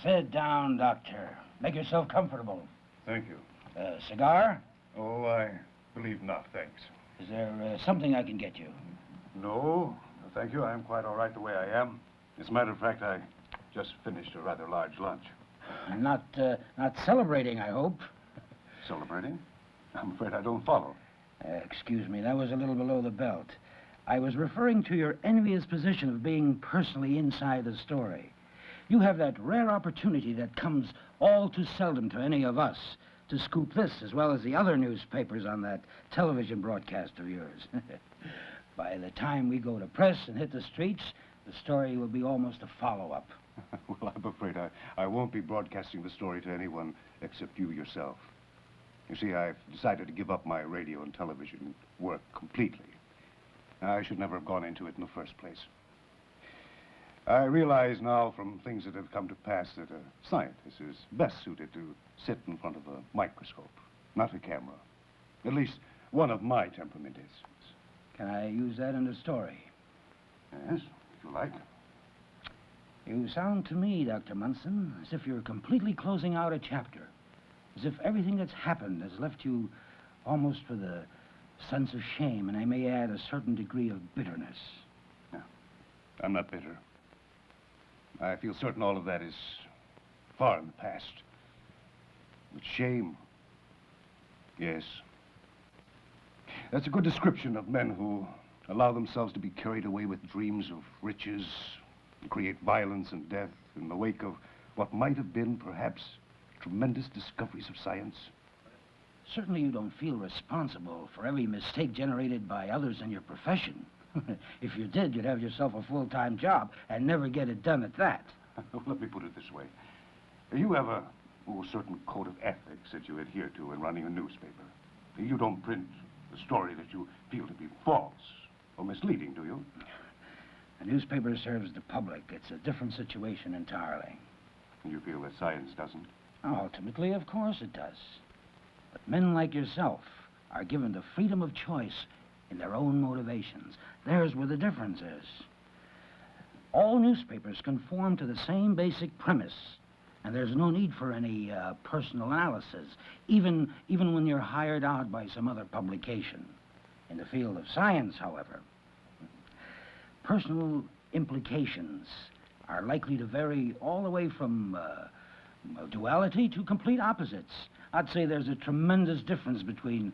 Sit down, Doctor. Make yourself comfortable. Thank you. Cigar? Oh, I believe not, thanks. Is there something I can get you? No, thank you. I'm quite all right the way I am. As a matter of fact, I just finished a rather large lunch. Not celebrating, I hope. Celebrating? I'm afraid I don't follow. Excuse me, that was a little below the belt. I was referring to your envious position of being personally inside the story. You have that rare opportunity that comes all too seldom to any of us to scoop this as well as the other newspapers on that television broadcast of yours. By the time we go to press and hit the streets, the story will be almost a follow-up. Well, I'm afraid I won't be broadcasting the story to anyone except you yourself. You see, I've decided to give up my radio and television work completely. I should never have gone into it in the first place. I realize now from things that have come to pass that a scientist is best suited to sit in front of a microscope, not a camera. At least one of my temperament is. Can I use that in the story? Yes, if you like. You sound to me, Dr. Munson, as if you're completely closing out a chapter. As if everything that's happened has left you almost with a sense of shame, and I may add a certain degree of bitterness. No, I'm not bitter. I feel certain all of that is far in the past. But shame, yes. That's a good description of men who allow themselves to be carried away with dreams of riches and create violence and death in the wake of what might have been, perhaps, tremendous discoveries of science. Certainly you don't feel responsible for every mistake generated by others in your profession. If you did, you'd have yourself a full-time job and never get it done at that. Let me put it this way. You have a certain code of ethics that you adhere to in running a newspaper. You don't print a story that you feel to be false or misleading, do you? A newspaper serves the public. It's a different situation entirely. You feel that science doesn't? Ultimately, of course it does. But men like yourself are given the freedom of choice in their own motivations. There's where the difference is. All newspapers conform to the same basic premise, and there's no need for any personal analysis, even when you're hired out by some other publication. In the field of science, however, personal implications are likely to vary all the way from duality to complete opposites. I'd say there's a tremendous difference between,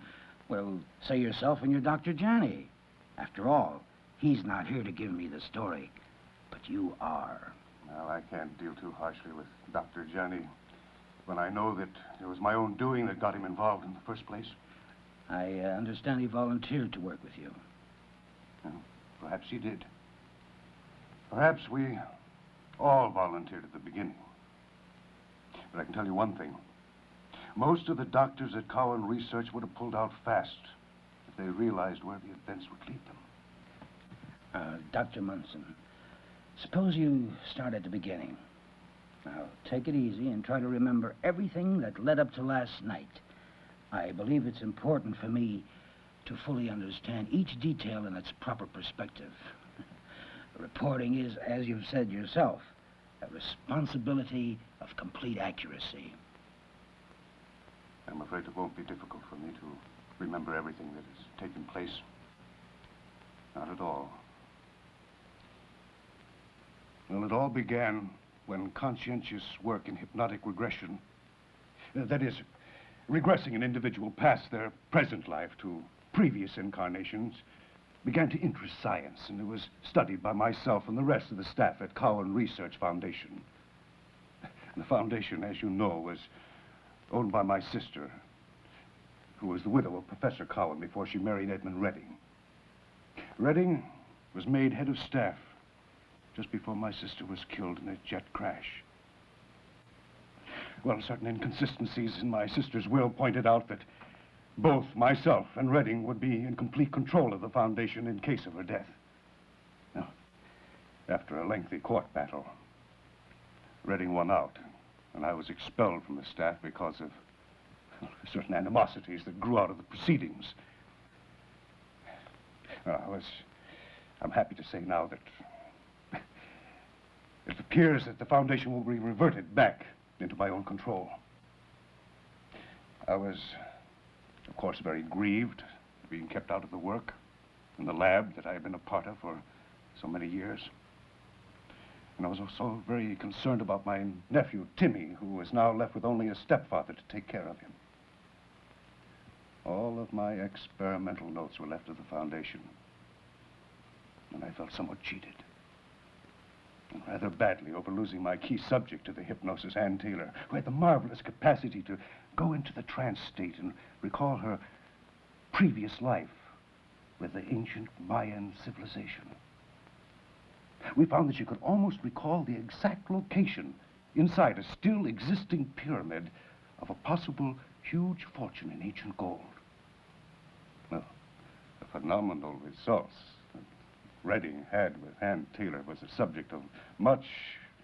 well, say yourself and your Dr. Janney. After all, he's not here to give me the story, but you are. Well, I can't deal too harshly with Dr. Janney when I know that it was my own doing that got him involved in the first place. I understand he volunteered to work with you. Well, perhaps he did. Perhaps we all volunteered at the beginning. But I can tell you one thing. Most of the doctors at Cowan Research would have pulled out fast if they realized where the events would lead them. Dr. Munson, suppose you start at the beginning. Now, take it easy and try to remember everything that led up to last night. I believe it's important for me to fully understand each detail in its proper perspective. Reporting is, as you've said yourself, a responsibility of complete accuracy. I'm afraid it won't be difficult for me to remember everything that has taken place. Not at all. Well, it all began when conscientious work in hypnotic regression, that is, regressing an individual past their present life to previous incarnations, began to interest science, and it was studied by myself and the rest of the staff at Cowan Research Foundation. And the foundation, as you know, was owned by my sister, who was the widow of Professor Cowan before she married Edmund Redding. Redding was made head of staff just before my sister was killed in a jet crash. Well, certain inconsistencies in my sister's will pointed out that both myself and Redding would be in complete control of the foundation in case of her death. Now, after a lengthy court battle, Redding won out, and I was expelled from the staff because of certain animosities that grew out of the proceedings. I'm happy to say now that the appears that the Foundation will be reverted back into my own control. I was, of course, very grieved being kept out of the work in the lab that I had been a part of for so many years. And I was also very concerned about my nephew, Timmy, who was now left with only a stepfather to take care of him. All of my experimental notes were left to the Foundation, and I felt somewhat cheated. And rather badly over losing my key subject to the hypnosis, Ann Taylor, who had the marvelous capacity to go into the trance state and recall her previous life with the ancient Mayan civilization. We found that she could almost recall the exact location inside a still existing pyramid of a possible huge fortune in ancient gold. Well, the phenomenal results that Redding had with Ann Taylor was the subject of much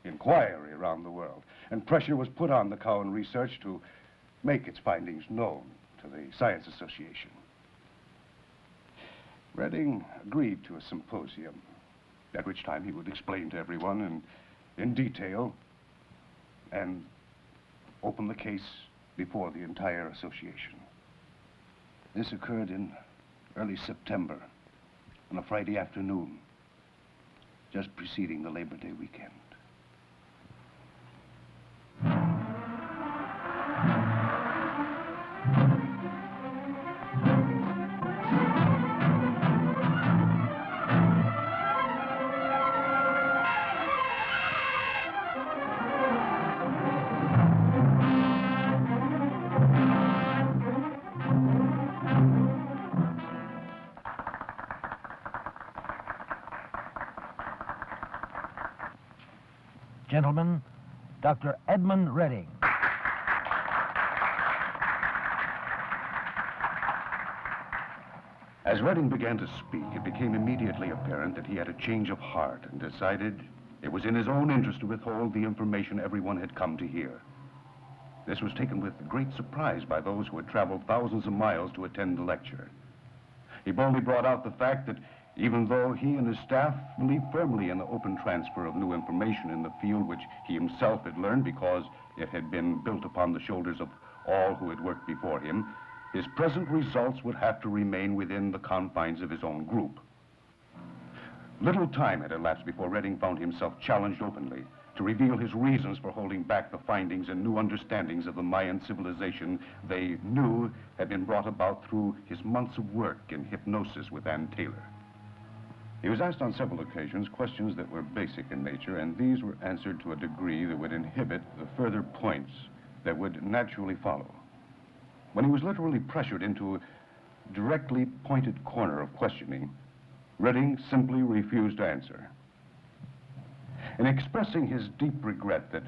inquiry around the world, and pressure was put on the Cowan Research to make its findings known to the Science Association. Redding agreed to a symposium, at which time he would explain to everyone in detail and open the case before the entire association. This occurred in early September, on a Friday afternoon, just preceding the Labor Day weekend. Gentlemen, Dr. Edmund Redding. As Redding began to speak, it became immediately apparent that he had a change of heart and decided it was in his own interest to withhold the information everyone had come to hear. This was taken with great surprise by those who had traveled thousands of miles to attend the lecture. He boldly brought out the fact that even though he and his staff believed firmly in the open transfer of new information in the field which he himself had learned because it had been built upon the shoulders of all who had worked before him, his present results would have to remain within the confines of his own group. Little time had elapsed before Redding found himself challenged openly to reveal his reasons for holding back the findings and new understandings of the Mayan civilization they knew had been brought about through his months of work in hypnosis with Ann Taylor. He was asked on several occasions questions that were basic in nature, and these were answered to a degree that would inhibit the further points that would naturally follow. When he was literally pressured into a directly pointed corner of questioning, Redding simply refused to answer. In expressing his deep regret that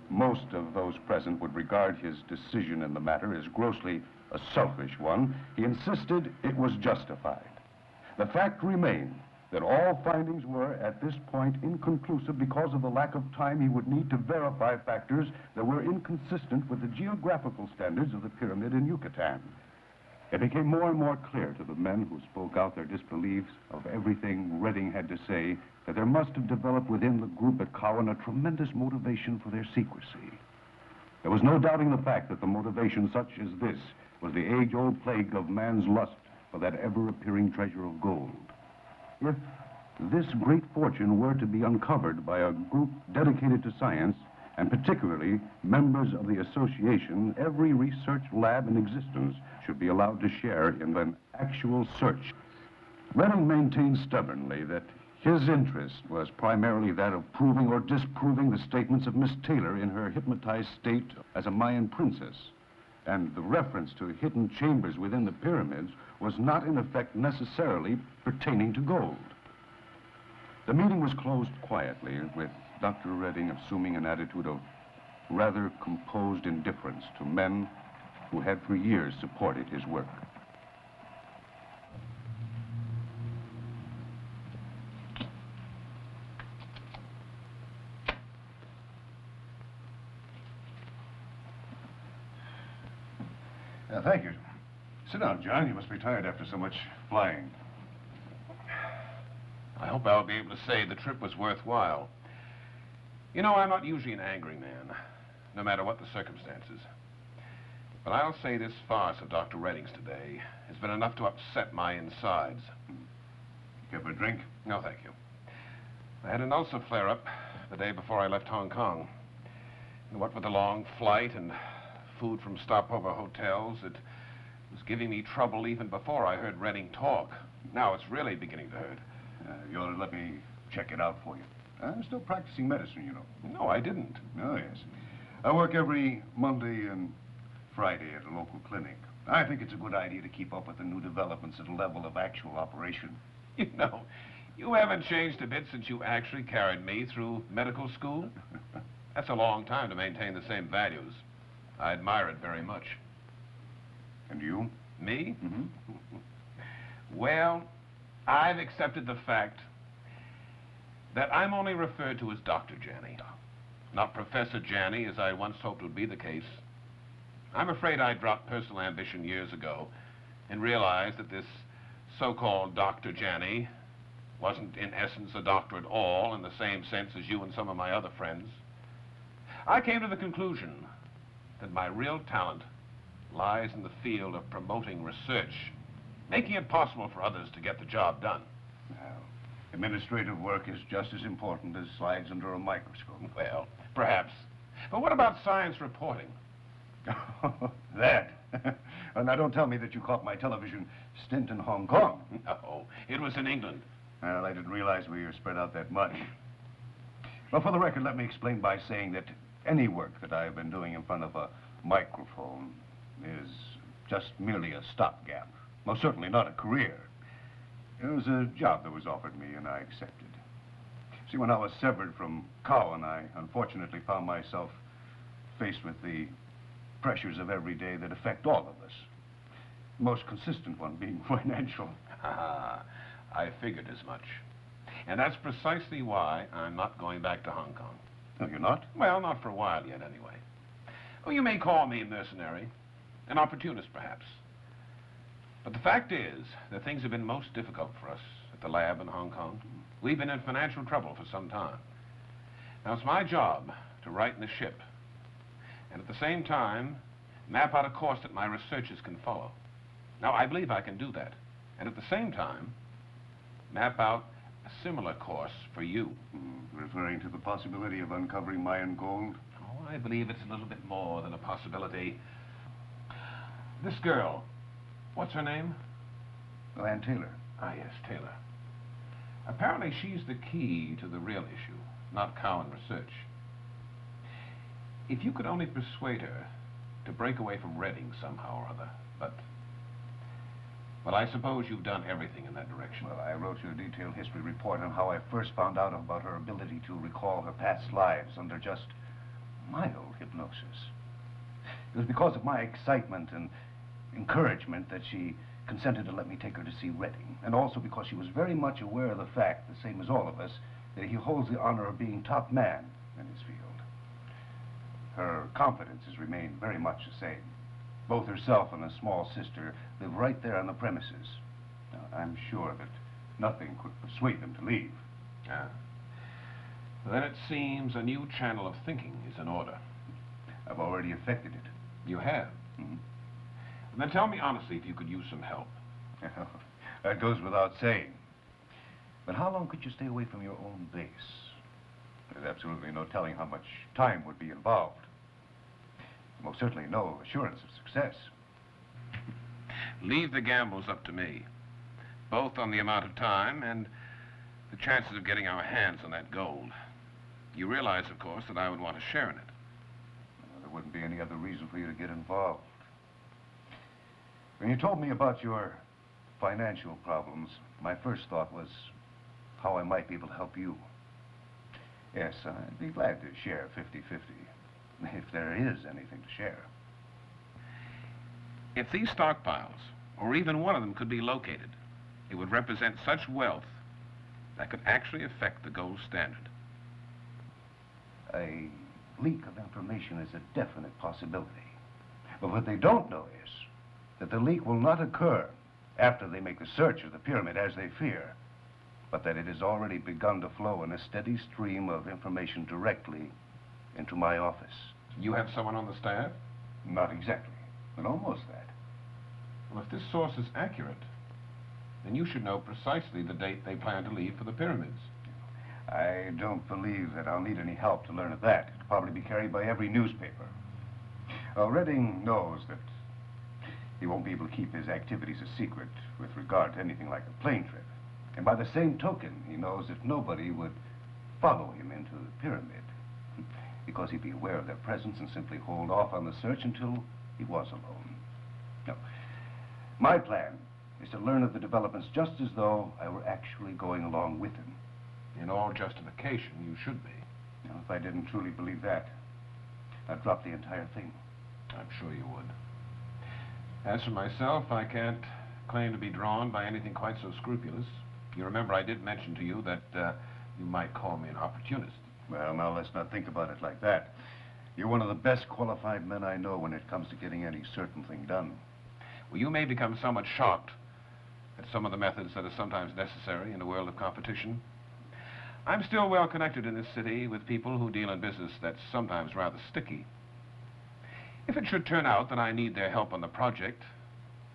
most of those present would regard his decision in the matter as grossly a selfish one, he insisted it was justified. The fact remained that all findings were, at this point, inconclusive because of the lack of time he would need to verify factors that were inconsistent with the geographical standards of the pyramid in Yucatan. It became more and more clear to the men who spoke out their disbeliefs of everything Redding had to say that there must have developed within the group at Cowan a tremendous motivation for their secrecy. There was no doubting the fact that the motivation such as this was the age-old plague of man's lust for that ever-appearing treasure of gold. If this great fortune were to be uncovered by a group dedicated to science, and particularly members of the association, every research lab in existence should be allowed to share in an actual search. Redding maintained stubbornly that his interest was primarily that of proving or disproving the statements of Miss Taylor in her hypnotized state as a Mayan princess, and the reference to hidden chambers within the pyramids was not in effect necessarily pertaining to gold. The meeting was closed quietly, with Dr. Redding assuming an attitude of rather composed indifference to men who had for years supported his work. Thank you. Sit down, John. You must be tired after so much flying. I hope I'll be able to say the trip was worthwhile. You know, I'm not usually an angry man, no matter what the circumstances. But I'll say this farce of Dr. Redding's today has been enough to upset my insides. Care for a drink? No, thank you. I had an ulcer flare-up the day before I left Hong Kong. And what with the long flight and food from stopover hotels, it was giving me trouble even before I heard Redding talk. Now it's really beginning to hurt. You ought to let me check it out for you. I'm still practicing medicine, you know. No, I didn't. Oh, yes. I work every Monday and Friday at a local clinic. I think it's a good idea to keep up with the new developments at a level of actual operation. You know, you haven't changed a bit since you actually carried me through medical school. That's a long time to maintain the same values. I admire it very much. And you? Me? Mm-hmm. Well, I've accepted the fact that I'm only referred to as Dr. Janney, not Professor Janney, as I once hoped would be the case. I'm afraid I dropped personal ambition years ago and realized that this so-called Dr. Janney wasn't in essence a doctor at all in the same sense as you and some of my other friends. I came to the conclusion that my real talent lies in the field of promoting research, making it possible for others to get the job done. Well, administrative work is just as important as slides under a microscope. Well, perhaps. But what about science reporting? That. Now, don't tell me that you caught my television stint in Hong Kong. No, it was in England. Well, I didn't realize we were spread out that much. Well, for the record, let me explain by saying that any work that I've been doing in front of a microphone is just merely a stopgap. Most certainly not a career. It was a job that was offered me, and I accepted. See, when I was severed from Cowan, I unfortunately found myself faced with the pressures of every day that affect all of us. The most consistent one being financial. I figured as much. And that's precisely why I'm not going back to Hong Kong. No, you're not? Well, not for a while yet, anyway. Oh, you may call me a mercenary, an opportunist, perhaps. But the fact is that things have been most difficult for us at the lab in Hong Kong. We've been in financial trouble for some time. Now, it's my job to right the ship, and at the same time, map out a course that my researchers can follow. Now, I believe I can do that, and at the same time, map out a similar course for you. Referring to the possibility of uncovering Mayan gold? Oh, I believe it's a little bit more than a possibility. This girl, what's her name? Ann Taylor. Ah, yes, Taylor. Apparently she's the key to the real issue, not Cowan research. If you could only persuade her to break away from Redding somehow or other, but... Well, I suppose you've done everything in that direction. Well, I wrote you a detailed history report on how I first found out about her ability to recall her past lives under just mild hypnosis. It was because of my excitement and encouragement that she consented to let me take her to see Redding, and also because she was very much aware of the fact, the same as all of us, that he holds the honor of being top man in his field. Her confidence has remained very much the same. Both herself and a small sister live right there on the premises. Now, I'm sure that nothing could persuade them to leave. Ah. Then it seems a new channel of thinking is in order. I've already effected it. You have? Mhm. Then tell me honestly if you could use some help. That goes without saying. But how long could you stay away from your own base? There's absolutely no telling how much time would be involved. Most certainly no assurance of success. Leave the gambles up to me, both on the amount of time and the chances of getting our hands on that gold. You realize, of course, that I would want to share in it. Well, there wouldn't be any other reason for you to get involved. When you told me about your financial problems, my first thought was how I might be able to help you. Yes, I'd be glad to share 50-50, if there is anything to share. If these stockpiles, or even one of them, could be located, it would represent such wealth that could actually affect the gold standard. A leak of information is a definite possibility. But what they don't know is that the leak will not occur after they make the search of the pyramid as they fear, but that it has already begun to flow in a steady stream of information directly into my office. You have someone on the staff? Not exactly, but almost that. Well, if this source is accurate, then you should know precisely the date they plan to leave for the pyramids. I don't believe that I'll need any help to learn of that. It'll probably be carried by every newspaper. Redding knows that he won't be able to keep his activities a secret with regard to anything like a plane trip. And by the same token, he knows that nobody would follow him into the pyramid, because he'd be aware of their presence and simply hold off on the search until he was alone. No. My plan is to learn of the developments just as though I were actually going along with him. In all justification, you should be. Now, if I didn't truly believe that, I'd drop the entire thing. I'm sure you would. As for myself, I can't claim to be drawn by anything quite so scrupulous. You remember I did mention to you that you might call me an opportunist. Well, now, let's not think about it like that. You're one of the best qualified men I know when it comes to getting any certain thing done. Well, you may become somewhat shocked at some of the methods that are sometimes necessary in a world of competition. I'm still well connected in this city with people who deal in business that's sometimes rather sticky. If it should turn out that I need their help on the project,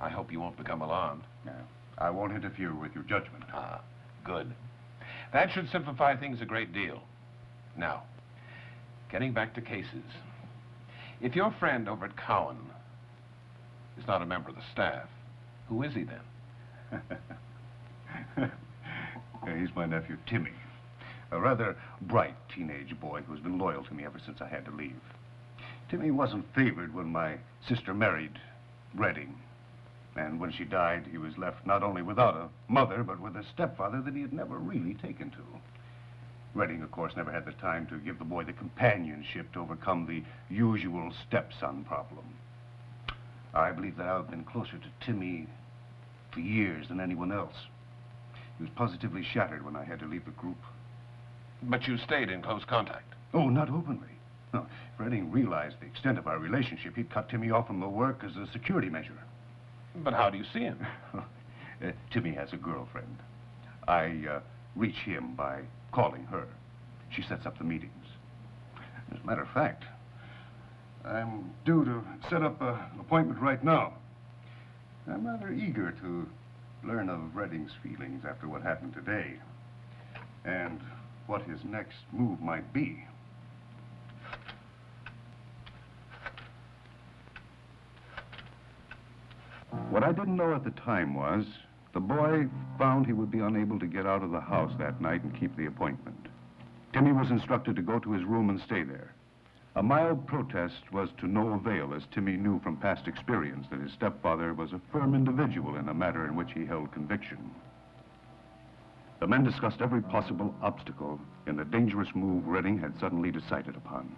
I hope you won't become alarmed. Yeah. I won't interfere with your judgment. Ah, good. That should simplify things a great deal. Now, getting back to cases. If your friend over at Cowan is not a member of the staff, who is he then? He's my nephew, Timmy. A rather bright teenage boy who's been loyal to me ever since I had to leave. Timmy wasn't favored when my sister married Redding. And when she died, he was left not only without a mother, but with a stepfather that he had never really taken to. Redding, of course, never had the time to give the boy the companionship to overcome the usual stepson problem. I believe that I've been closer to Timmy for years than anyone else. He was positively shattered when I had to leave the group. But you stayed in close contact. Oh, not openly. No, if Redding realized the extent of our relationship, he'd cut Timmy off from the work as a security measure. But how do you see him? Timmy has a girlfriend. I reach him by calling her. She sets up the meetings. As a matter of fact, I'm due to set up an appointment right now. I'm rather eager to learn of Redding's feelings after what happened today, and what his next move might be. What I didn't know at the time was, the boy found he would be unable to get out of the house that night and keep the appointment. Timmy was instructed to go to his room and stay there. A mild protest was to no avail, as Timmy knew from past experience that his stepfather was a firm individual in a matter in which he held conviction. The men discussed every possible obstacle in the dangerous move Redding had suddenly decided upon.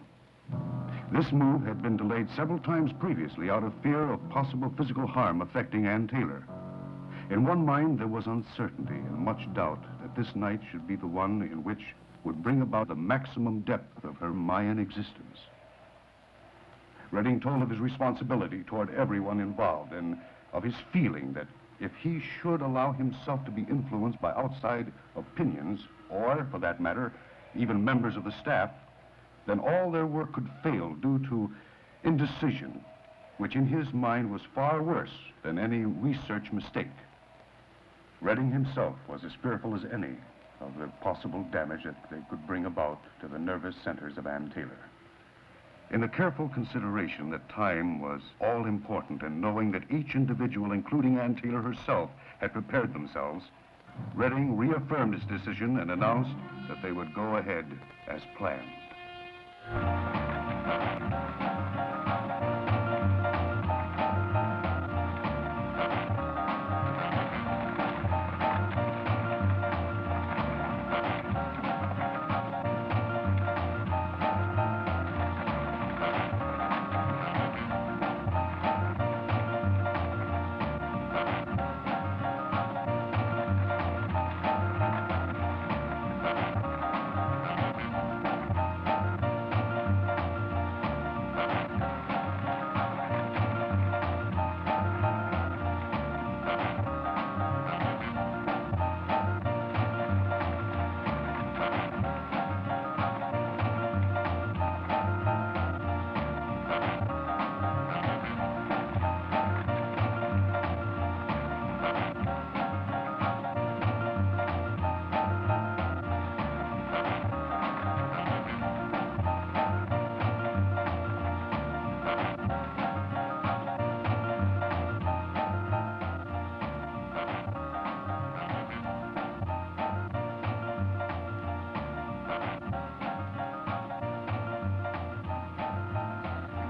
This move had been delayed several times previously out of fear of possible physical harm affecting Ann Taylor. In one mind, there was uncertainty and much doubt that this night should be the one in which would bring about the maximum depth of her Mayan existence. Redding told of his responsibility toward everyone involved and of his feeling that if he should allow himself to be influenced by outside opinions, or, for that matter, even members of the staff, then all their work could fail due to indecision, which in his mind was far worse than any research mistake. Redding himself was as fearful as any of the possible damage that they could bring about to the nervous centers of Ann Taylor. In the careful consideration that time was all important and knowing that each individual, including Ann Taylor herself, had prepared themselves, Redding reaffirmed his decision and announced that they would go ahead as planned.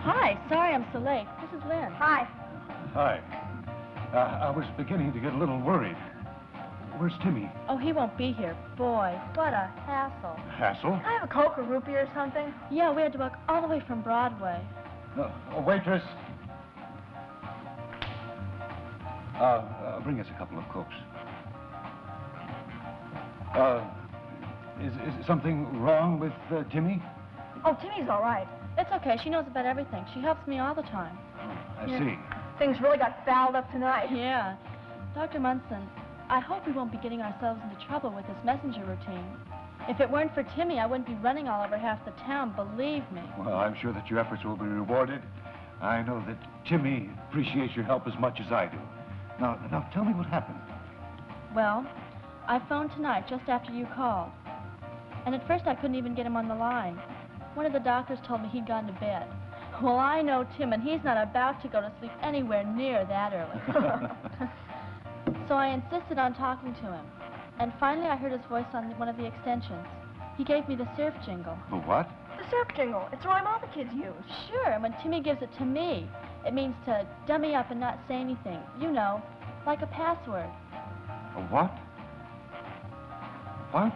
Hi, sorry I'm so late. This is Lynn. Hi. Hi. I was beginning to get a little worried. Where's Timmy? Oh, he won't be here. Boy, what a hassle. Hassel? I have a Coke or root beer or something? Yeah, we had to walk all the way from Broadway. Waitress. Bring us a couple of Cokes. Is something wrong with Timmy? Oh, Timmy's all right. It's okay. She knows about everything. She helps me all the time. I see. Things really got fouled up tonight. Yeah. Dr. Munson, I hope we won't be getting ourselves into trouble with this messenger routine. If it weren't for Timmy, I wouldn't be running all over half the town, believe me. Well, I'm sure that your efforts will be rewarded. I know that Timmy appreciates your help as much as I do. Now tell me what happened. Well, I phoned tonight just after you called. And at first I couldn't even get him on the line. One of the doctors told me he'd gone to bed. Well, I know Tim, and he's not about to go to sleep anywhere near that early. So I insisted on talking to him. And finally I heard his voice on one of the extensions. He gave me the surf jingle. The what? The surf jingle. It's a rhyme all the kids use. Sure, and when Timmy gives it to me, it means to dummy up and not say anything. You know, like a password. A what? What?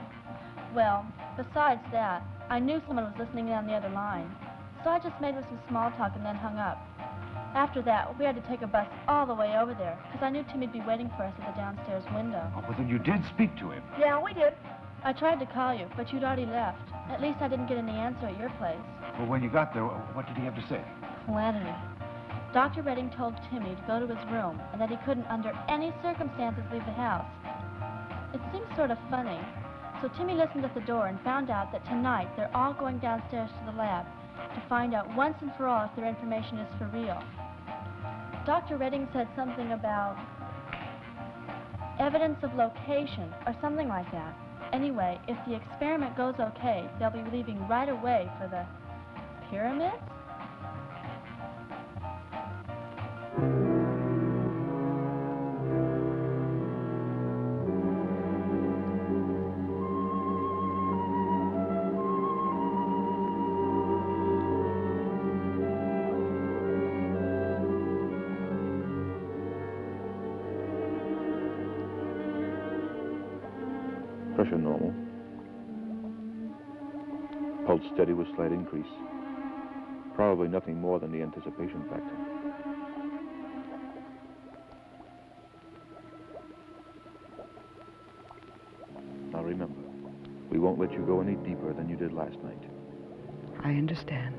Well, besides that, I knew someone was listening in on the other line. So I just made with some small talk and then hung up. After that, we had to take a bus all the way over there, because I knew Timmy'd be waiting for us at the downstairs window. Oh, but then you did speak to him. Yeah, we did. I tried to call you, but you'd already left. At least I didn't get any answer at your place. Well, when you got there, what did he have to say? Calamity. Dr. Redding told Timmy to go to his room and that he couldn't under any circumstances leave the house. It seems sort of funny. So Timmy listened at the door and found out that tonight they're all going downstairs to the lab to find out once and for all if their information is for real. Dr. Redding said something about evidence of location or something like that. Anyway, if the experiment goes okay, they'll be leaving right away for the pyramids? Pressure normal. Pulse steady with slight increase. Probably nothing more than the anticipation factor. Now remember, we won't let you go any deeper than you did last night. I understand.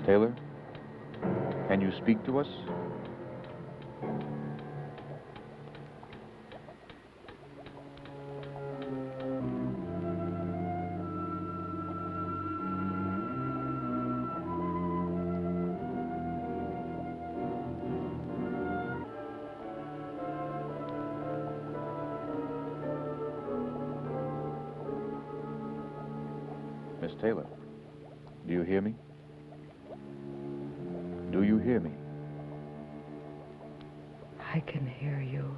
Taylor, can you speak to us? Miss Taylor, do you hear me? Do you hear me? I can hear you.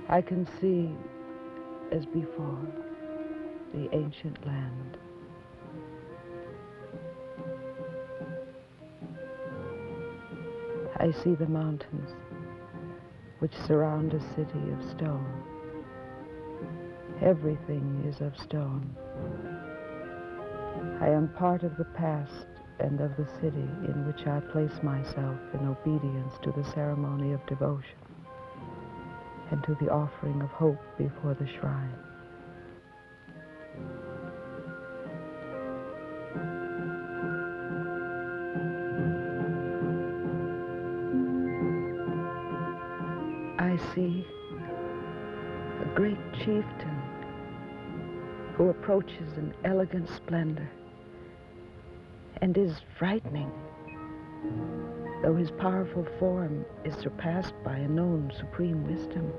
I can see, as before, the ancient land. I see the mountains which surround a city of stone. Everything is of stone. I am part of the past and of the city in which I place myself in obedience to the ceremony of devotion and to the offering of hope before the shrine. I see a great chieftain who approaches in elegant splendor and is frightening, though his powerful form is surpassed by a known supreme wisdom.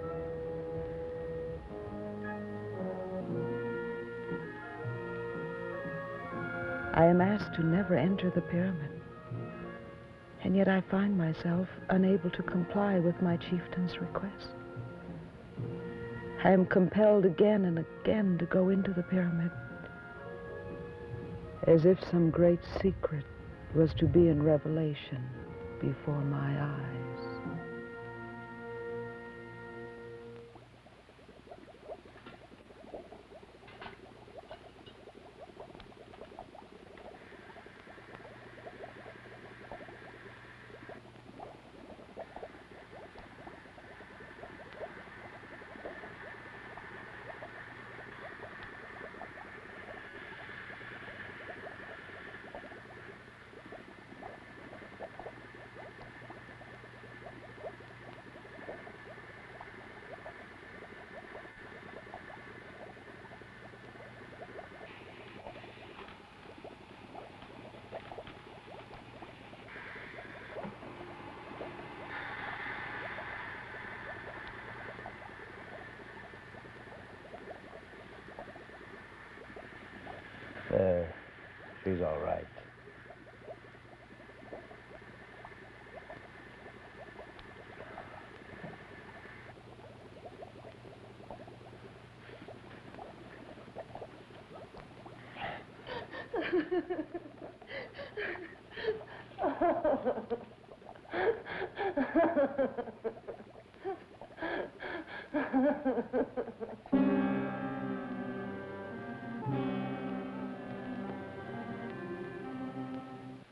I am asked to never enter the pyramid, and yet I find myself unable to comply with my chieftain's request. I am compelled again and again to go into the pyramid, as if some great secret was to be in revelation before my eyes. She's all right.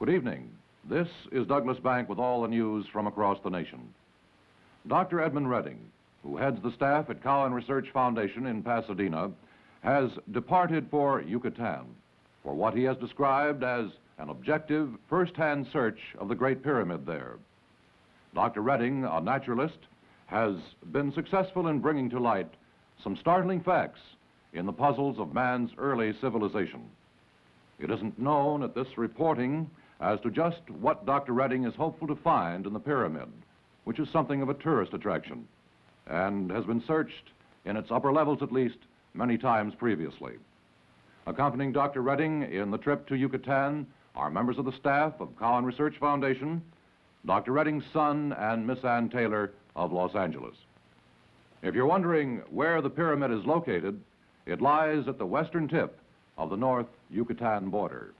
Good evening. This is Douglas Bank with all the news from across the nation. Dr. Edmund Redding, who heads the staff at Cowan Research Foundation in Pasadena, has departed for Yucatan for what he has described as an objective, first-hand search of the Great Pyramid there. Dr. Redding, a naturalist, has been successful in bringing to light some startling facts in the puzzles of man's early civilization. It isn't known at this reporting as to just what Dr. Redding is hopeful to find in the pyramid, which is something of a tourist attraction and has been searched, in its upper levels at least, many times previously. Accompanying Dr. Redding in the trip to Yucatan are members of the staff of Cowan Research Foundation, Dr. Redding's son, and Miss Ann Taylor of Los Angeles. If you're wondering where the pyramid is located, it lies at the western tip of the North Yucatan border.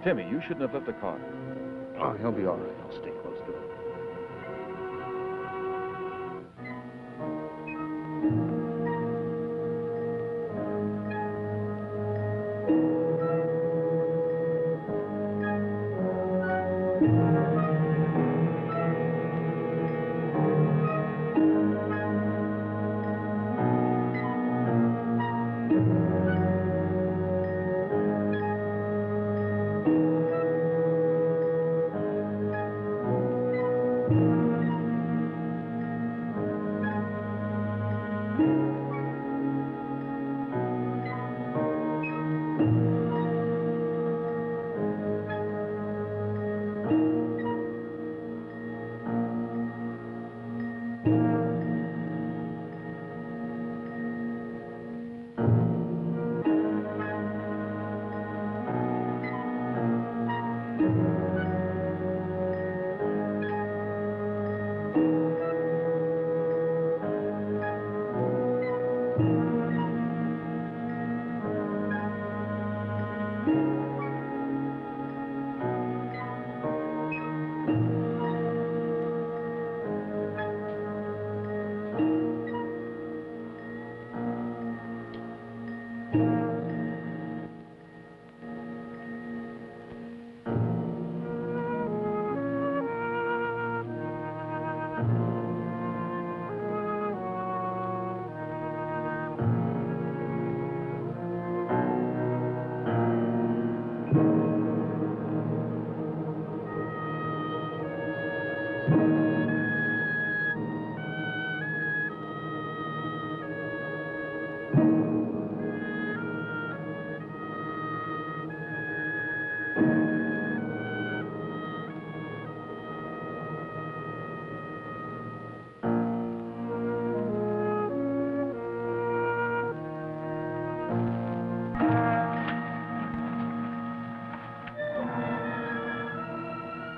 Timmy, you shouldn't have left the car. Oh, he'll be all right. I'll stay close to him.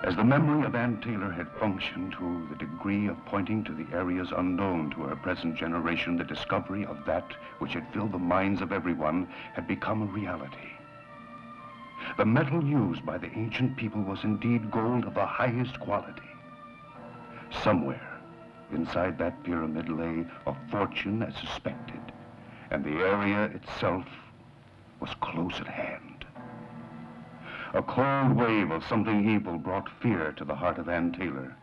As the memory of Ann Taylor had functioned to the degree of pointing to the areas unknown to her present generation, the discovery of that which had filled the minds of everyone had become a reality. The metal used by the ancient people was indeed gold of the highest quality. Somewhere inside that pyramid lay a fortune as suspected, and the area itself was close at hand. A cold wave of something evil brought fear to the heart of Ann Taylor,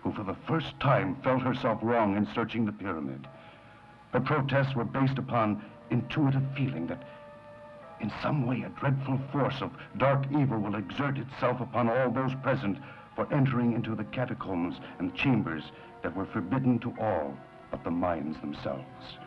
who for the first time felt herself wrong in searching the pyramid. Her protests were based upon intuitive feeling that in some way a dreadful force of dark evil will exert itself upon all those present for entering into the catacombs and chambers that were forbidden to all but the minds themselves.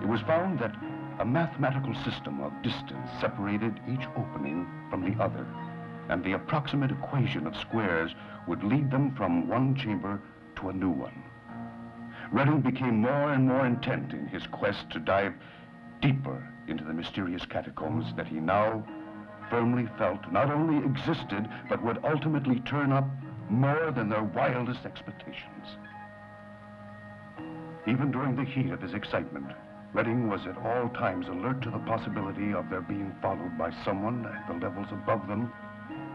It was found that a mathematical system of distance separated each opening from the other, and the approximate equation of squares would lead them from one chamber to a new one. Redding became more and more intent in his quest to dive deeper into the mysterious catacombs that he now firmly felt not only existed, but would ultimately turn up more than their wildest expectations. Even during the heat of his excitement, Redding was at all times alert to the possibility of their being followed by someone at the levels above them,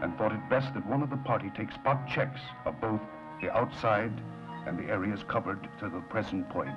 and thought it best that one of the party take spot checks of both the outside and the areas covered to the present point.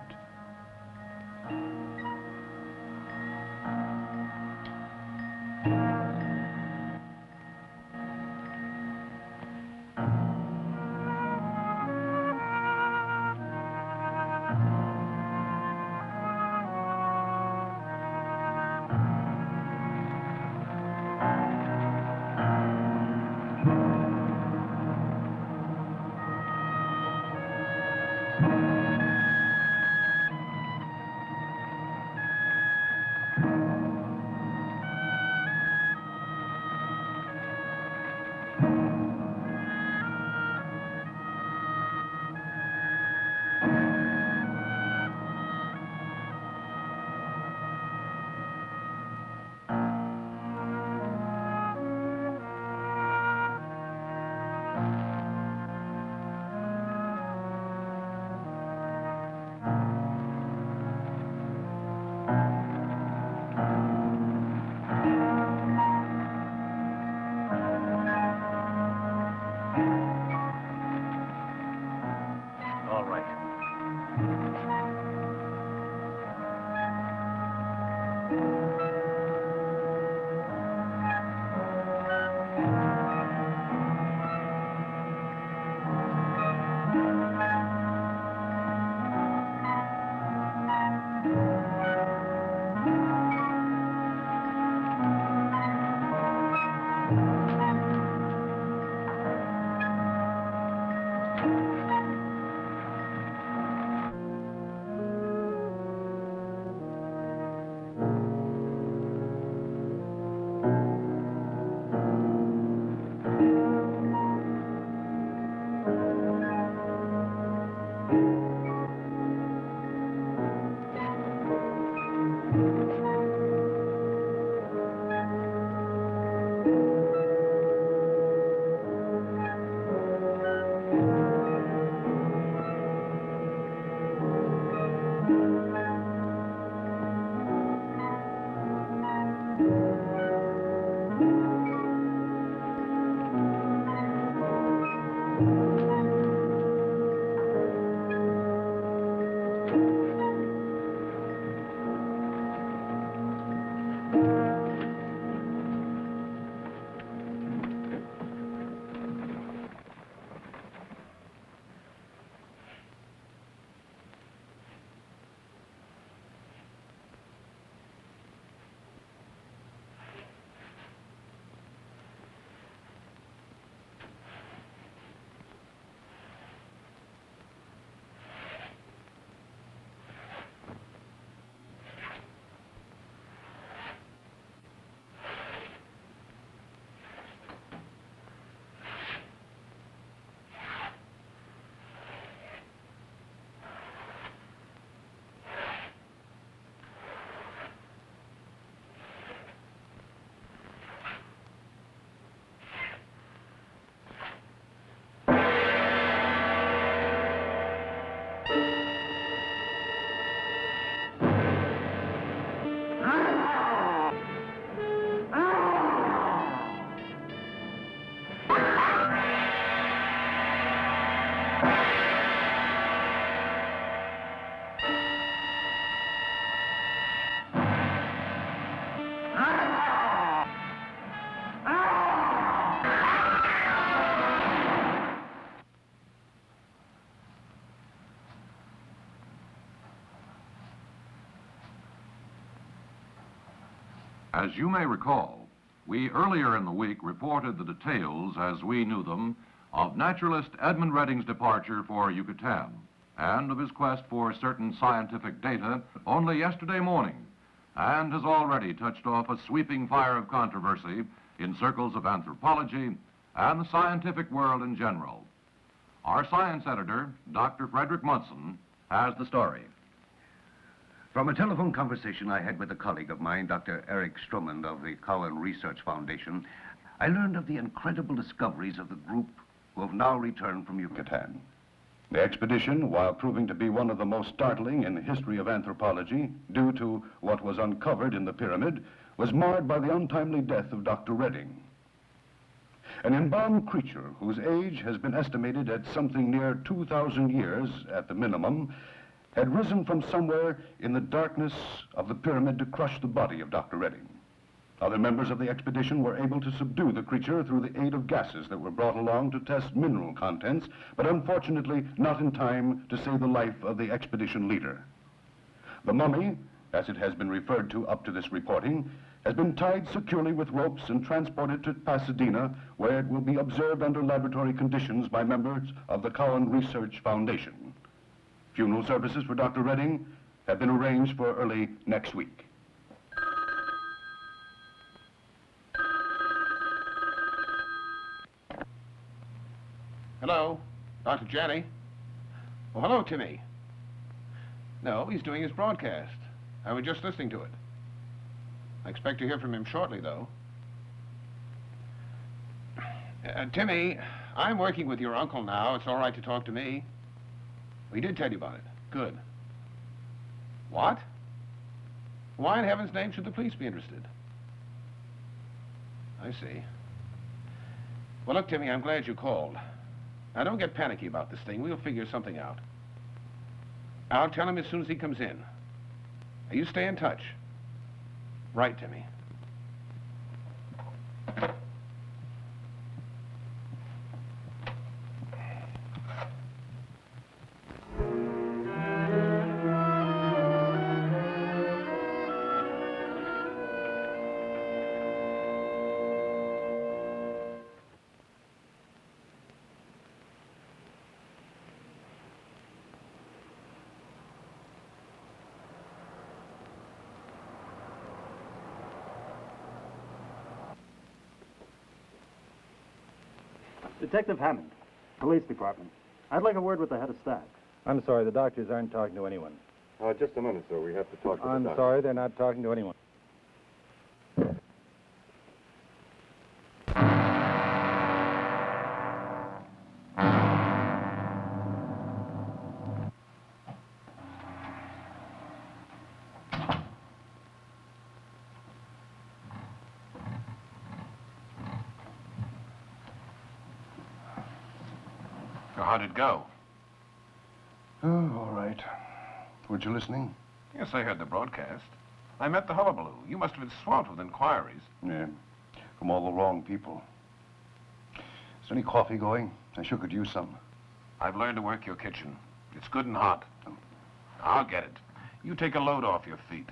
As you may recall, we earlier in the week reported the details, as we knew them, of naturalist Edmund Redding's departure for Yucatan and of his quest for certain scientific data only yesterday morning, and has already touched off a sweeping fire of controversy in circles of anthropology and the scientific world in general. Our science editor, Dr. Frederick Munson, has the story. From a telephone conversation I had with a colleague of mine, Dr. Eric Stroman of the Cowan Research Foundation, I learned of the incredible discoveries of the group who have now returned from Yucatan. The expedition, while proving to be one of the most startling in the history of anthropology, due to what was uncovered in the pyramid, was marred by the untimely death of Dr. Redding. An embalmed creature whose age has been estimated at something near 2,000 years at the minimum had risen from somewhere in the darkness of the pyramid to crush the body of Dr. Redding. Other members of the expedition were able to subdue the creature through the aid of gases that were brought along to test mineral contents, but unfortunately not in time to save the life of the expedition leader. The mummy, as it has been referred to up to this reporting, has been tied securely with ropes and transported to Pasadena, where it will be observed under laboratory conditions by members of the Cowan Research Foundation. Funeral services for Dr. Redding have been arranged for early next week. Hello, Dr. Janney. Oh, hello, Timmy. No, he's doing his broadcast. I was just listening to it. I expect to hear from him shortly, though. Timmy, I'm working with your uncle now. It's all right to talk to me. He did tell you about it. Good. What? Why in heaven's name should the police be interested? I see. Well, look, Timmy, I'm glad you called. Now, don't get panicky about this thing. We'll figure something out. I'll tell him as soon as he comes in. Now, you stay in touch. Right, Timmy. Detective Hammond, Police Department. I'd like a word with the head of staff. I'm sorry, the doctors aren't talking to anyone. Just a minute, sir. We have to talk to the I'm doctor. sorry, they're not talking to anyone. How'd it go? Oh, all right. Weren't you listening? Yes, I heard the broadcast. I met the hullabaloo. You must have been swamped with inquiries. Yeah, from all the wrong people. Is there any coffee going? I sure could use some. I've learned to work your kitchen. It's good and hot. I'll get it. You take a load off your feet.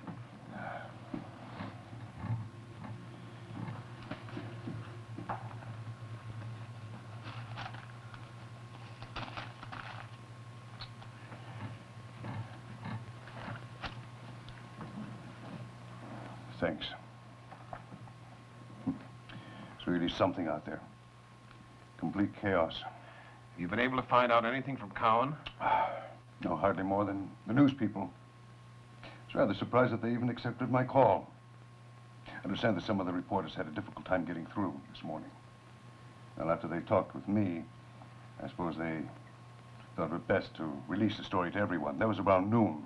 Thanks. It's really something out there. Complete chaos. Have you been able to find out anything from Cowan? No, hardly more than the news people. I was rather surprised that they even accepted my call. I understand that some of the reporters had a difficult time getting through this morning. Well, after they talked with me, I suppose they thought it best to release the story to everyone. That was around noon.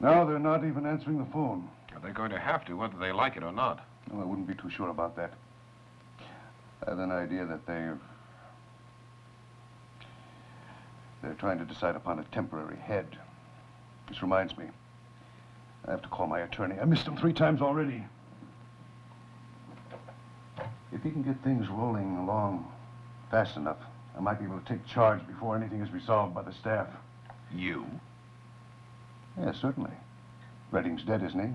Now they're not even answering the phone. They're going to have to, whether they like it or not. Well, I wouldn't be too sure about that. I have an idea that they're trying to decide upon a temporary head. This reminds me. I have to call my attorney. I missed him 3 times already. If he can get things rolling along fast enough, I might be able to take charge before anything is resolved by the staff. You? Yes, certainly. Redding's dead, isn't he?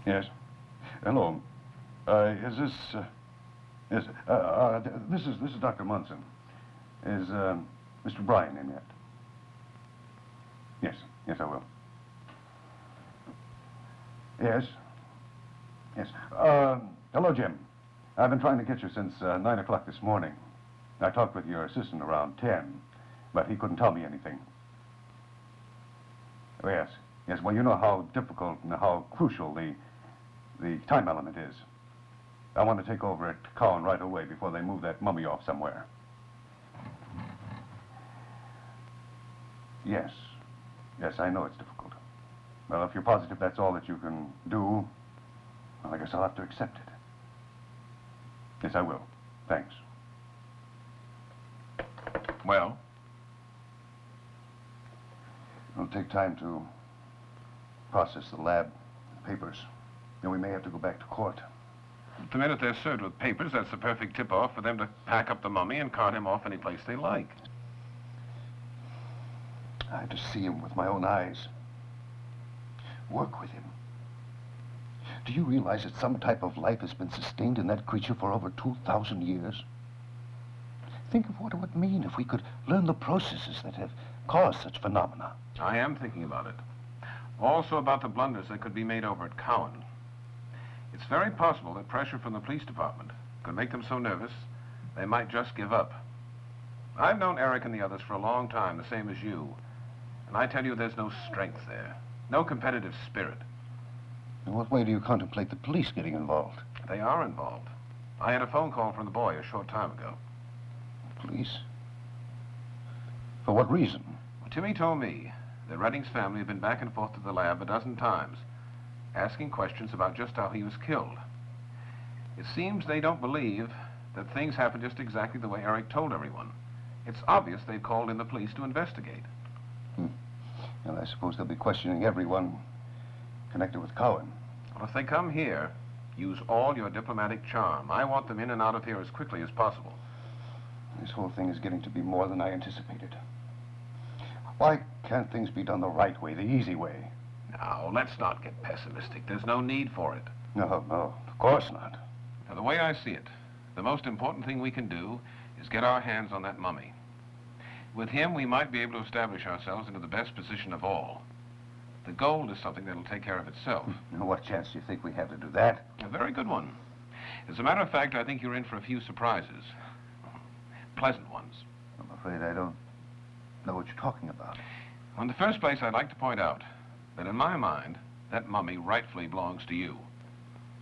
Yes. Hello. Is this... yes, this is Dr. Munson. Is, Mr. Bryan in yet? Yes. Yes, I will. Yes. Yes. Hello, Jim. I've been trying to get you since 9 o'clock this morning. I talked with your assistant around 10, but he couldn't tell me anything. Oh, yes. Yes, well, you know how difficult and how crucial the time element is. I want to take over at Cowan right away before they move that mummy off somewhere. Yes. Yes, I know it's difficult. Well, if you're positive that's all that you can do, well, I guess I'll have to accept it. Yes, I will. Thanks. Well? It'll take time to process the lab papers. And we may have to go back to court. The minute they're served with papers, that's the perfect tip-off for them to pack up the mummy and cart him off any place they like. I have to see him with my own eyes. Work with him. Do you realize that some type of life has been sustained in that creature for over 2,000 years? Think of what it would mean if we could learn the processes that have caused such phenomena. I am thinking about it. Also about the blunders that could be made over at Cowan. It's very possible that pressure from the police department could make them so nervous they might just give up. I've known Eric and the others for a long time, the same as you. And I tell you, there's no strength there. No competitive spirit. In what way do you contemplate the police getting involved? They are involved. I had a phone call from the boy a short time ago. Police? For what reason? Well, Timmy told me that Redding's family have been back and forth to the lab a dozen times, asking questions about just how he was killed. It seems they don't believe that things happened just exactly the way Eric told everyone. It's obvious they've called in the police to investigate. Well, I suppose they'll be questioning everyone connected with Cowan. Well, if they come here, use all your diplomatic charm. I want them in and out of here as quickly as possible. This whole thing is getting to be more than I anticipated. Why can't things be done the right way, the easy way? Now, let's not get pessimistic. There's no need for it. No, of course not. Now, the way I see it, the most important thing we can do is get our hands on that mummy. With him, we might be able to establish ourselves into the best position of all. The gold is something that'll take care of itself. Now, what chance do you think we have to do that? A very good one. As a matter of fact, I think you're in for a few surprises. Pleasant ones. I'm afraid I don't know what you're talking about. Well, in the first place, I'd like to point out that in my mind, that mummy rightfully belongs to you.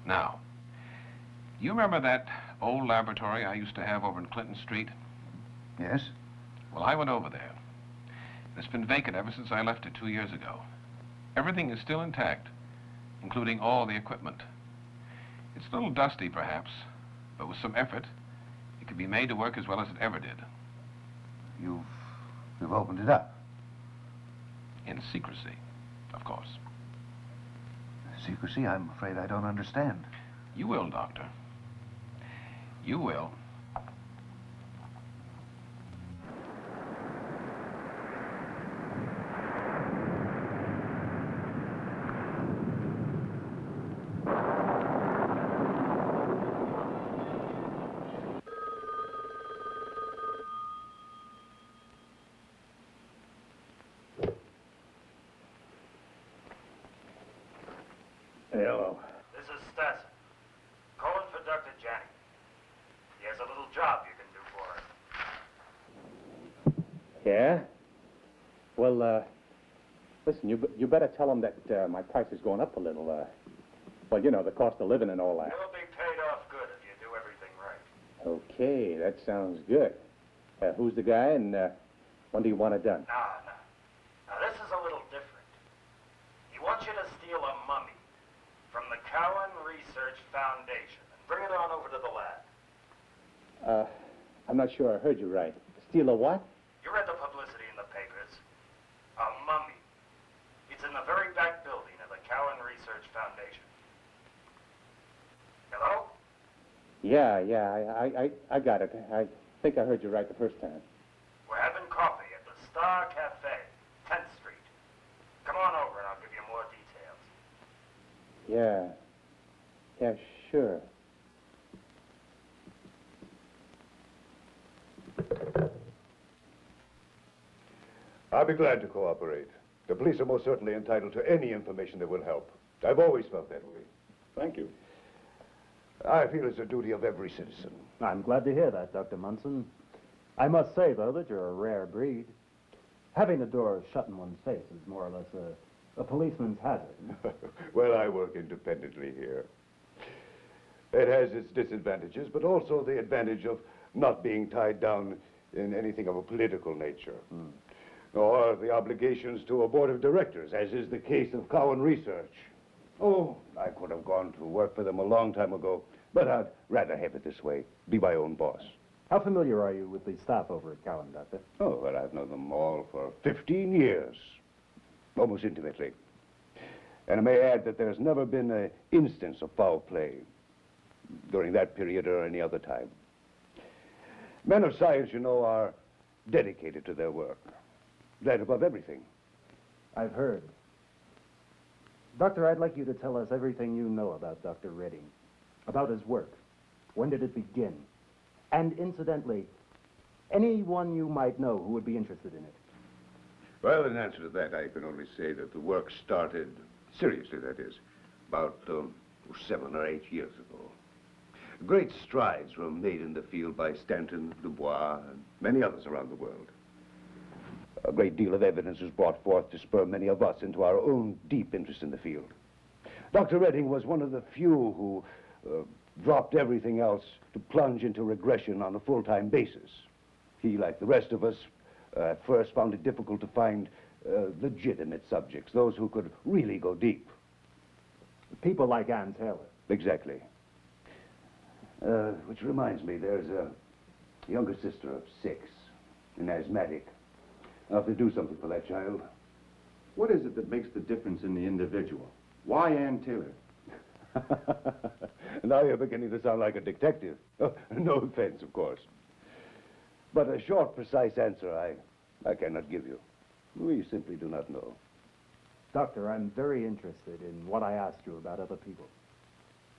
Now, you remember that old laboratory I used to have over in Clinton Street? Yes? Well, I went over there. It's been vacant ever since I left it 2 years ago. Everything is still intact, including all the equipment. It's a little dusty, perhaps, but with some effort, it could be made to work as well as it ever did. You've opened it up? In secrecy, of course. Secrecy? I'm afraid I don't understand. You will, Doctor. You will. Hello. This is Stetson. Calling for Dr. Janney. He has a little job you can do for him. Yeah? Well, listen, you better tell him that my price is going up a little. Well, you know, the cost of living and all that. You'll be paid off good if you do everything right. Okay, that sounds good. Who's the guy, and when do you want it done? Now, this is a little different. He wants you to steal a mummy from the Cowan Research Foundation and bring it on over to the lab. I'm not sure I heard you right. Steal a what? You read the publicity in the papers. A mummy. It's in the very back building of the Cowan Research Foundation. Hello? Yeah, I got it. I think I heard you right the first time. We're having coffee at the Star Cafe, 10th Street. Come on over and I'll give you more details. Yeah, Yeah, sure. I'll be glad to cooperate. The police are most certainly entitled to any information that will help. I've always felt that way. Thank you. I feel it's a duty of every citizen. I'm glad to hear that, Dr. Munson. I must say, though, that you're a rare breed. Having the door shut in one's face is more or less a policeman's hazard. Well, I work independently here. It has its disadvantages, but also the advantage of not being tied down in anything of a political nature. Or the obligations to a board of directors, as is the case of Cowan Research. Oh, I could have gone to work for them a long time ago, but I'd rather have it this way, be my own boss. How familiar are you with the staff over at Cowan, Doctor? Oh, well, I've known them all for 15 years, almost intimately. And I may add that there's never been an instance of foul play during that period or any other time. Men of science, you know, are dedicated to their work. That above everything. I've heard. Doctor, I'd like you to tell us everything you know about Dr. Redding, about his work. When did it begin? And incidentally, anyone you might know who would be interested in it. Well, in answer to that, I can only say that the work started, seriously that is, about 7 or 8 years ago. Great strides were made in the field by Stanton, Dubois, and many others around the world. A great deal of evidence was brought forth to spur many of us into our own deep interest in the field. Dr. Redding was one of the few who dropped everything else to plunge into regression on a full-time basis. He, like the rest of us, at first found it difficult to find legitimate subjects, those who could really go deep. People like Ann Taylor. Exactly. Which reminds me, there's a younger sister of 6, an asthmatic. I'll have to do something for that child. What is it that makes the difference in the individual? Why Ann Taylor? Now you're beginning to sound like a detective. Oh, no offense, of course. But a short, precise answer I cannot give you. We simply do not know. Doctor, I'm very interested in what I asked you about other people,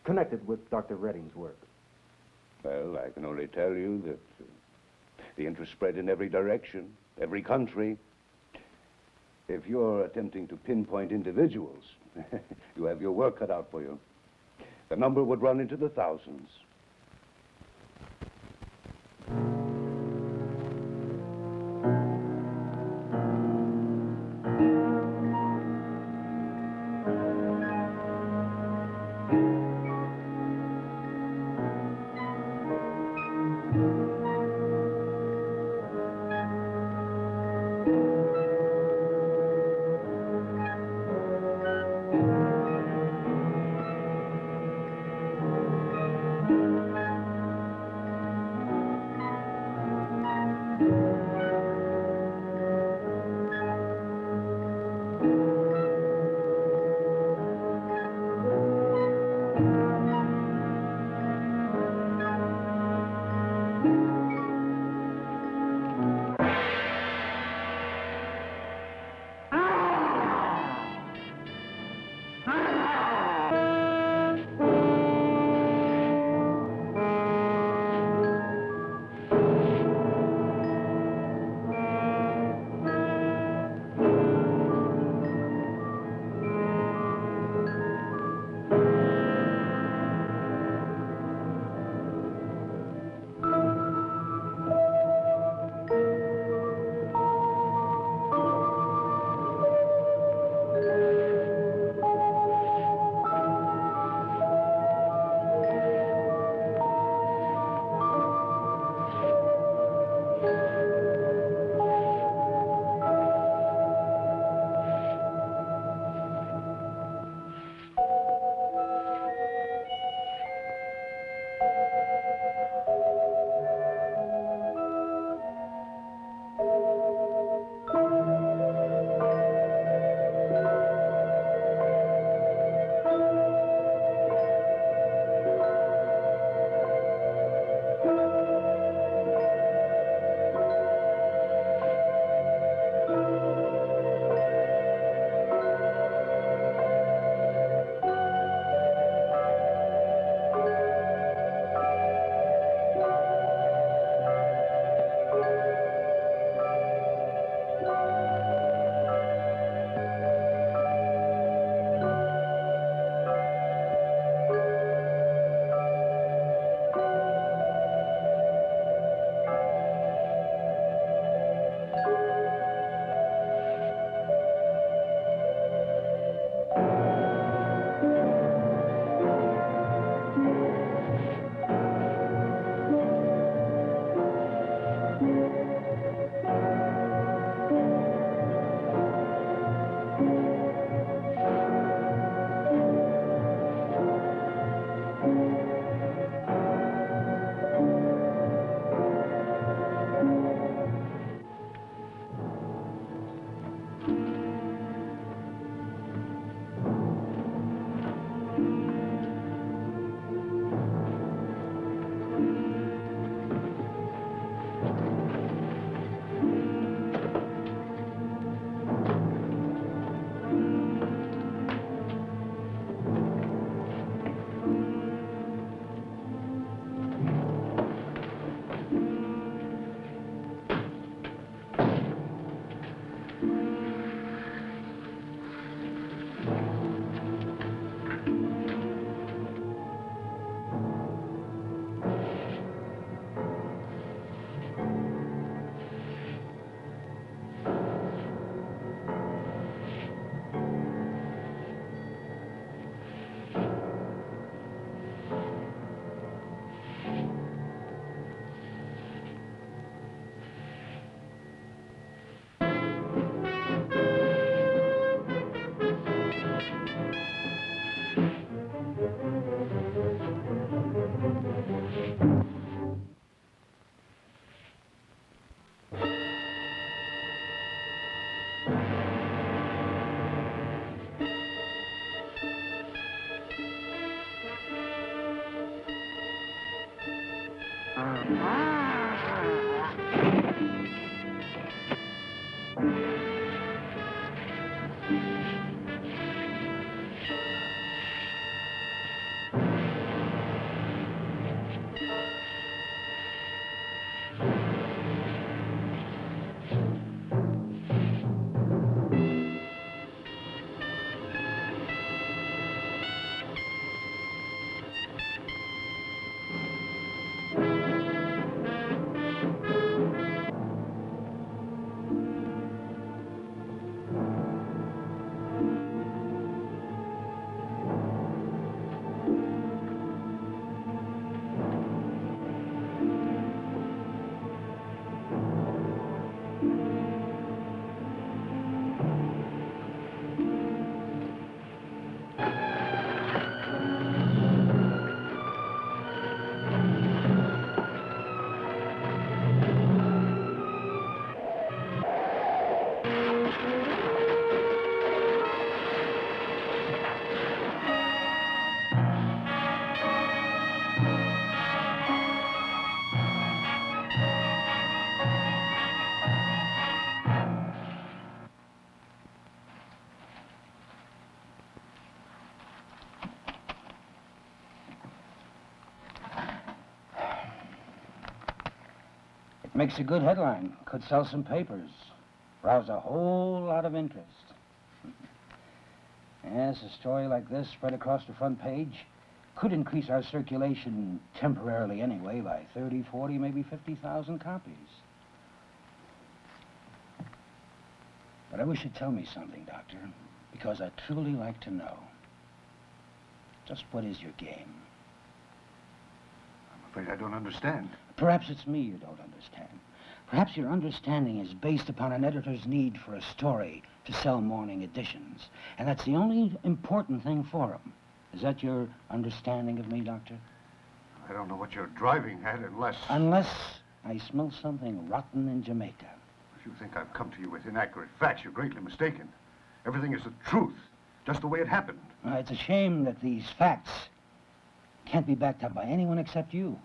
connected with Dr. Redding's work. Well, I can only tell you that the interest spread in every direction, every country. If you're attempting to pinpoint individuals, you have your work cut out for you. The number would run into the thousands. Makes a good headline. Could sell some papers. Rouse a whole lot of interest. Yes, a story like this spread across the front page could increase our circulation temporarily anyway by 30, 40, maybe 50,000 copies. But I wish you'd tell me something, Doctor, because I'd truly like to know. Just what is your game? I'm afraid I don't understand. Perhaps it's me you don't understand. Perhaps your understanding is based upon an editor's need for a story to sell morning editions. And that's the only important thing for him. Is that your understanding of me, Doctor? I don't know what you're driving at unless... Unless I smell something rotten in Jamaica. If you think I've come to you with inaccurate facts, you're greatly mistaken. Everything is the truth, just the way it happened. It's a shame that these facts can't be backed up by anyone except you.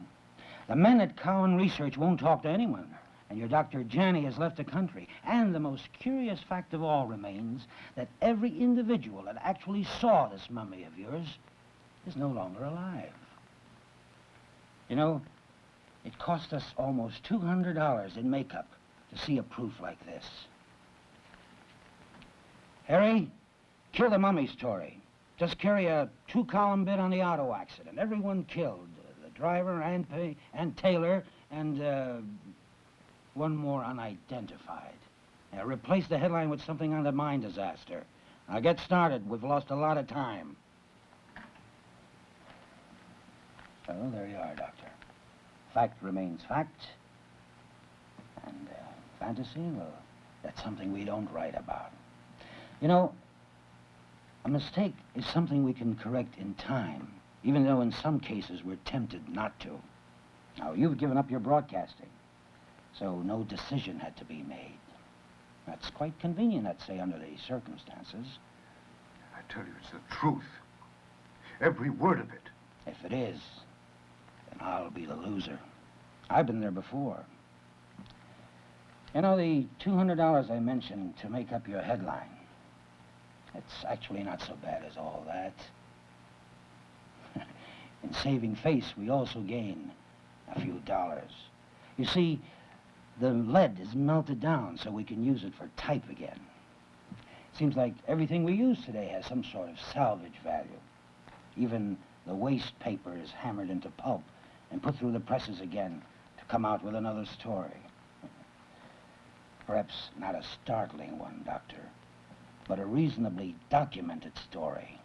The men at Cowan Research won't talk to anyone, and your Dr. Janney has left the country. And the most curious fact of all remains that every individual that actually saw this mummy of yours is no longer alive. You know, it cost us almost $200 in makeup to see a proof like this. Harry, kill the mummy story. Just carry a 2-column bit on the auto accident. Everyone killed. The driver and Taylor and one more unidentified. Now, replace the headline with something on the mine disaster. Now, get started. We've lost a lot of time. So, there you are, Doctor. Fact remains fact. And fantasy, well, that's something we don't write about. You know, a mistake is something we can correct in time, even though in some cases we're tempted not to. Now, you've given up your broadcasting, so no decision had to be made. That's quite convenient, I'd say, under the circumstances. I tell you, it's the truth. Every word of it. If it is, then I'll be the loser. I've been there before. You know, the $200 I mentioned to make up your headline, it's actually not so bad as all that. In saving face, we also gain a few dollars. You see, the lead is melted down so we can use it for type again. Seems like everything we use today has some sort of salvage value. Even the waste paper is hammered into pulp and put through the presses again to come out with another story. Perhaps not a startling one, Doctor, but a reasonably documented story.